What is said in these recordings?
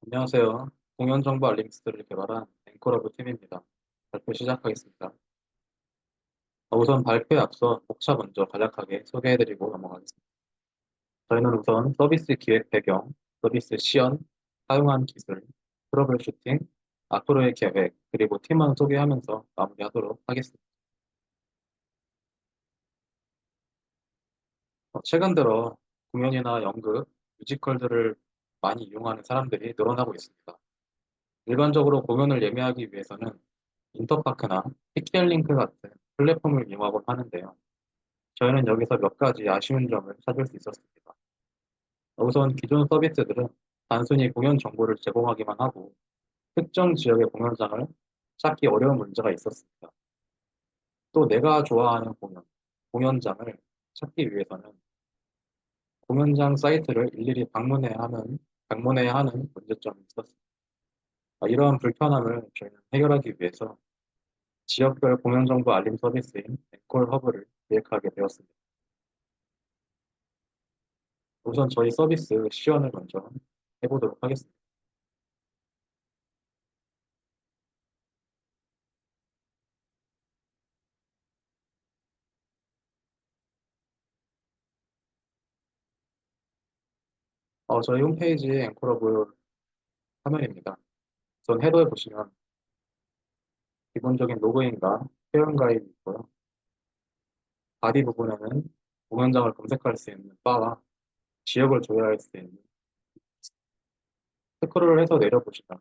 안녕하세요. 공연 정보 알림 시스템을 개발한 앵커러브 팀입니다. 발표 시작하겠습니다. 우선 발표에 앞서 목차 먼저 간략하게 소개해드리고 넘어가겠습니다. 저희는 우선 서비스 기획 배경, 서비스 시연, 사용한 기술, 트러블 슈팅, 앞으로의 계획, 그리고 팀원 소개하면서 마무리하도록 하겠습니다. 최근 들어 공연이나 연극, 뮤지컬들을 많이 이용하는 사람들이 늘어나고 있습니다. 일반적으로 공연을 예매하기 위해서는 인터파크나 티켓링크 같은 플랫폼을 이용하곤 하는데요. 저희는 여기서 몇 가지 아쉬운 점을 찾을 수 있었습니다. 우선 기존 서비스들은 단순히 공연 정보를 제공하기만 하고 특정 지역의 공연장을 찾기 어려운 문제가 있었습니다. 또 내가 좋아하는 공연장을 찾기 위해서는 공연장 사이트를 일일이 방문해야 하는 문제점이 있었습니다. 이러한 불편함을 저희는 해결하기 위해서 지역별 공연정보 알림 서비스인 앵콜 허브를 기획하게 되었습니다. 우선 저희 서비스 시연을 먼저 해보도록 하겠습니다. 저희 홈페이지의 앵콜 허브 화면입니다. 우선 헤더에 보시면 기본적인 로그인과 회원가입이 있고요. 바디 부분에는 공연장을 검색할 수 있는 바와 지역을 조회할 수 있는 스크롤을 해서 내려보시면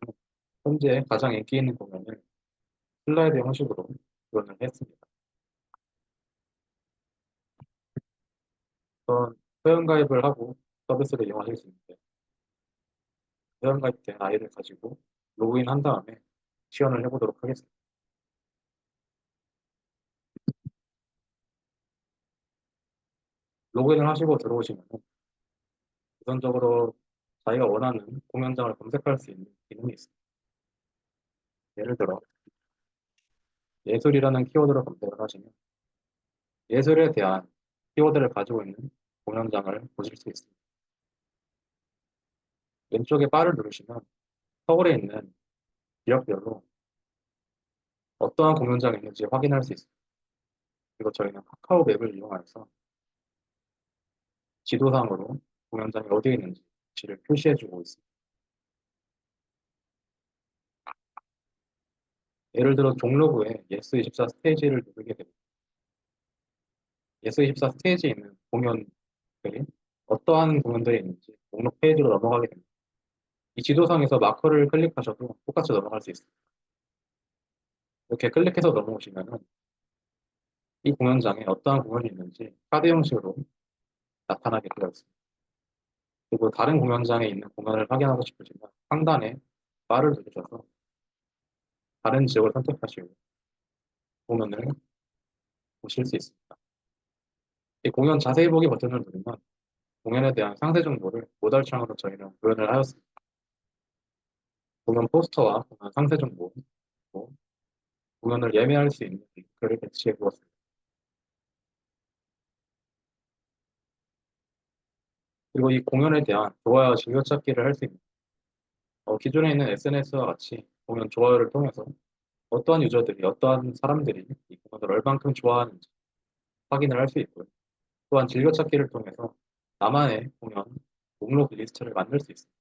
현재 가장 인기 있는 공연을 슬라이드 형식으로 구현을 했습니다. 우선 회원가입을 하고 서비스를 이용하실 수 있는데 회원가입된 아이를 가지고 로그인한 다음에 시연을 해보도록 하겠습니다. 로그인을 하시고 들어오시면 우선적으로 자기가 원하는 공연장을 검색할 수 있는 기능이 있습니다. 예를 들어 예술이라는 키워드로 검색을 하시면 예술에 대한 키워드를 가지고 있는 공연장을 보실 수 있습니다. 왼쪽에 바를 누르시면 서울에 있는 지역별로 어떠한 공연장이 있는지 확인할 수 있습니다. 그리고 저희는 카카오 맵을 이용해서 지도상으로 공연장이 어디에 있는지 위치를 표시해주고 있습니다. 예를 들어 종로구에 예스24 스테이지를 누르게 되면 예스24 스테이지에 있는 공연들이 어떠한 공연들이 있는지 목록 페이지로 넘어가게 됩니다. 이 지도상에서 마커를 클릭하셔도 똑같이 넘어갈 수 있습니다. 이렇게 클릭해서 넘어오시면은 이 공연장에 어떠한 공연이 있는지 카드 형식으로 나타나게 되어 있습니다. 그리고 다른 공연장에 있는 공연을 확인하고 싶으시면 상단에 바를 누르셔서 다른 지역을 선택하시고 공연을 보실 수 있습니다. 이 공연 자세히 보기 버튼을 누르면 공연에 대한 상세 정보를 모달창으로 저희는 구현을 하였습니다. 공연 포스터와 공연 상세 정보, 그리고 공연을 예매할 수 있는 링크를 배치해 두었습니다. 그리고 이 공연에 대한 좋아요, 즐겨찾기를 할 수 있는 기존에 있는 SNS와 같이 공연 좋아요를 통해서 어떠한 유저들이, 어떠한 사람들이 이 공연을 얼만큼 좋아하는지 확인을 할 수 있고요. 또한 즐겨찾기를 통해서 나만의 공연 목록 리스트를 만들 수 있습니다.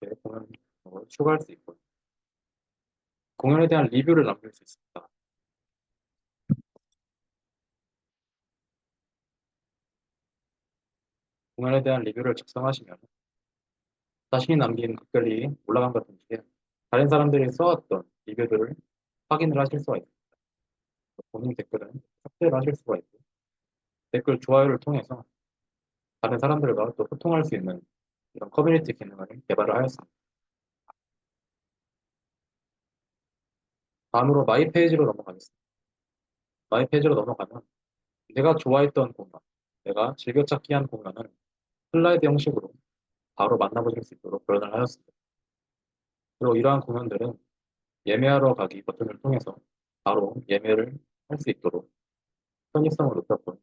네, 공연 추가할 수 있고요. 공연에 대한 리뷰를 남길 수 있습니다. 공연에 대한 리뷰를 작성하시면 자신이 남긴 댓글이 올라간 것 동시에 다른 사람들이 써왔던 리뷰들을 확인을 하실 수가 있습니다. 본인 댓글은 삭제를 하실 수가 있고 댓글 좋아요를 통해서 다른 사람들과 또 소통할 수 있는 이런 커뮤니티 기능을 개발을 하였습니다. 다음으로 마이 페이지로 넘어가겠습니다. 마이 페이지로 넘어가면 내가 좋아했던 공연, 내가 즐겨찾기 한 공연을 슬라이드 형식으로 바로 만나보실 수 있도록 표현을 하였습니다. 그리고 이러한 공연들은 예매하러 가기 버튼을 통해서 바로 예매를 할 수 있도록 편의성을 높였고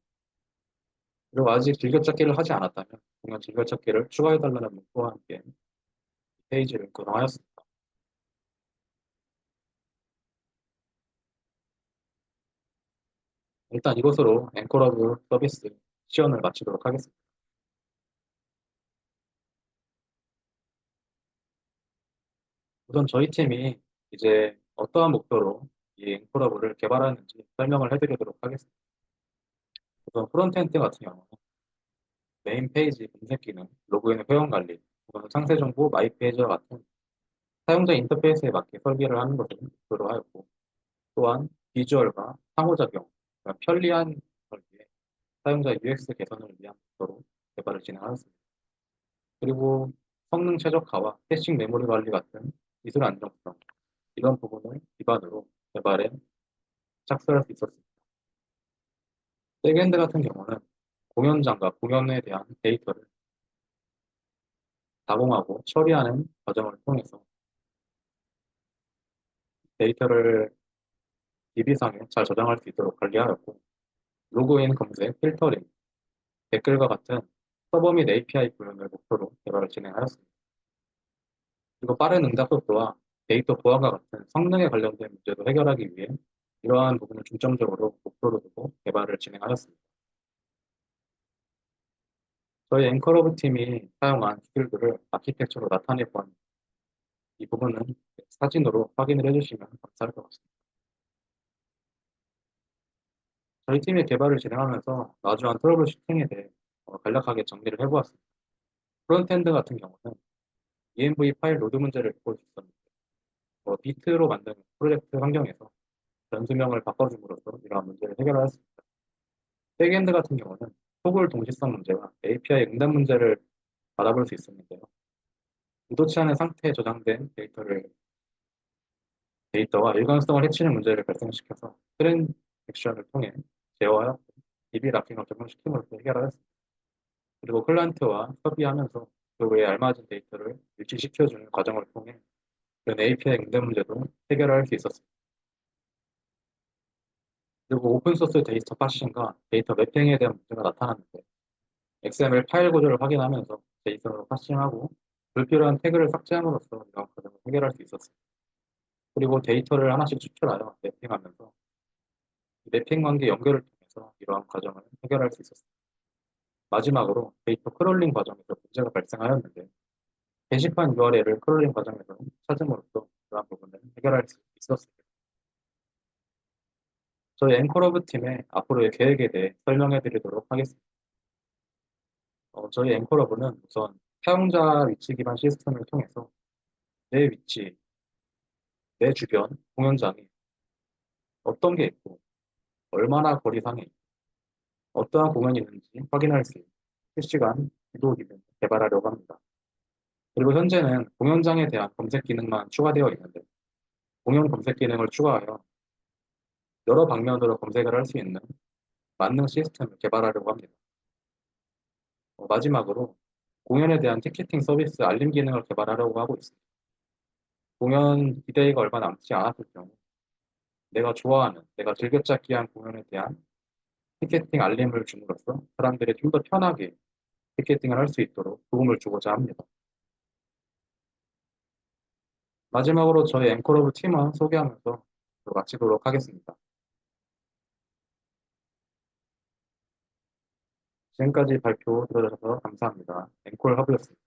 그리고 아직 즐겨찾기를 하지 않았다면 공연 즐겨찾기를 추가해달라는 문구와 함께 페이지를 구성하였습니다. 일단 이것으로 앵콜러브 서비스 시연을 마치도록 하겠습니다. 우선 저희 팀이 이제 어떠한 목표로 이 앵콜러브를 개발하는지 설명을 해드리도록 하겠습니다. 우선 프론트엔드 같은 경우는 메인 페이지 검색 기능, 로그인 회원 관리, 그리고 상세 정보, 마이 페이지와 같은 사용자 인터페이스에 맞게 설계를 하는 것을 목표로 하였고, 또한 비주얼과 상호작용, 그러니까 편리한 설계, 사용자 UX 개선을 위한 목표로 개발을 진행하였습니다. 그리고 성능 최적화와 캐싱 메모리 관리 같은 기술 안정성, 이런 부분을 기반으로 개발에 착수할 수 있었습니다. 백엔드 같은 경우는 공연장과 공연에 대한 데이터를 가공하고 처리하는 과정을 통해서 데이터를 DB상에 잘 저장할 수 있도록 관리하였고, 로그인 검색, 필터링, 댓글과 같은 서버 및 API 구현을 목표로 개발을 진행하였습니다. 그리고 빠른 응답 속도와 데이터 보안과 같은 성능에 관련된 문제도 해결하기 위해 이러한 부분을 중점적으로 목표로 두고 개발을 진행하였습니다. 저희 앵커러브 팀이 사용한 기술들을 아키텍처로 나타내 본 이 부분은 사진으로 확인을 해주시면 감사할 것 같습니다. 저희 팀의 개발을 진행하면서 마주한 트러블 슈팅에 대해 간략하게 정리를 해보았습니다. 프론트엔드 같은 경우는 ENV 파일 로드 문제를 겪고 있었는데 비트로 만든 프로젝트 환경에서 변수명을 바꿔줌으로써 이러한 문제를 해결하였습니다. 백엔드 같은 경우는 토글 동시성 문제와 API 응답 문제를 받아볼 수 있었는데요. 의도치 않은 상태에 저장된 데이터와 일관성을 해치는 문제를 발생시켜서 트랜잭션을 통해 제어하여 DB 락킹을 적용시킴으로써 해결하였습니다. 그리고 클라이언트와 협의하면서 그 외에 알맞은 데이터를 일치시켜주는 과정을 통해 이런 API 응답 문제도 해결할 수 있었습니다. 그리고 오픈소스 데이터 파싱과 데이터 매핑에 대한 문제가 나타났는데 XML 파일 구조를 확인하면서 데이터를 파싱하고 불필요한 태그를 삭제함으로써 이런 과정을 해결할 수 있었습니다. 그리고 데이터를 하나씩 추출하여 매핑하면서 매핑 관계 연결을 통해서 이러한 과정을 해결할 수 있었습니다. 마지막으로 데이터 크롤링 과정에서 문제가 발생하였는데 게시판 URL을 크롤링 과정에서 찾음으로써 이러한 부분을 해결할 수 있었습니다. 저희 앵커러브 팀의 앞으로의 계획에 대해 설명해 드리도록 하겠습니다. 저희 앵커러브는 우선 사용자 위치 기반 시스템을 통해서 내 위치, 내 주변, 공연장에 어떤 게 있고 얼마나 거리상에 있고 어떠한 공연이 있는지 확인할 수 있는 실시간 지도 기능을 개발하려고 합니다. 그리고 현재는 공연장에 대한 검색 기능만 추가되어 있는데 공연 검색 기능을 추가하여 여러 방면으로 검색을 할 수 있는 만능 시스템을 개발하려고 합니다. 마지막으로 공연에 대한 티켓팅 서비스 알림 기능을 개발하려고 하고 있습니다. 공연 디데이가 얼마 남지 않았을 경우 내가 좋아하는, 내가 즐겨찾기 한 공연에 대한 티켓팅 알림을 줌으로써 사람들이 좀 더 편하게 티켓팅을 할 수 있도록 도움을 주고자 합니다. 마지막으로 저희 앵커러브 팀원 소개하면서 마치도록 하겠습니다. 지금까지 발표 들어주셔서 감사합니다. 앵콜 허브였습니다.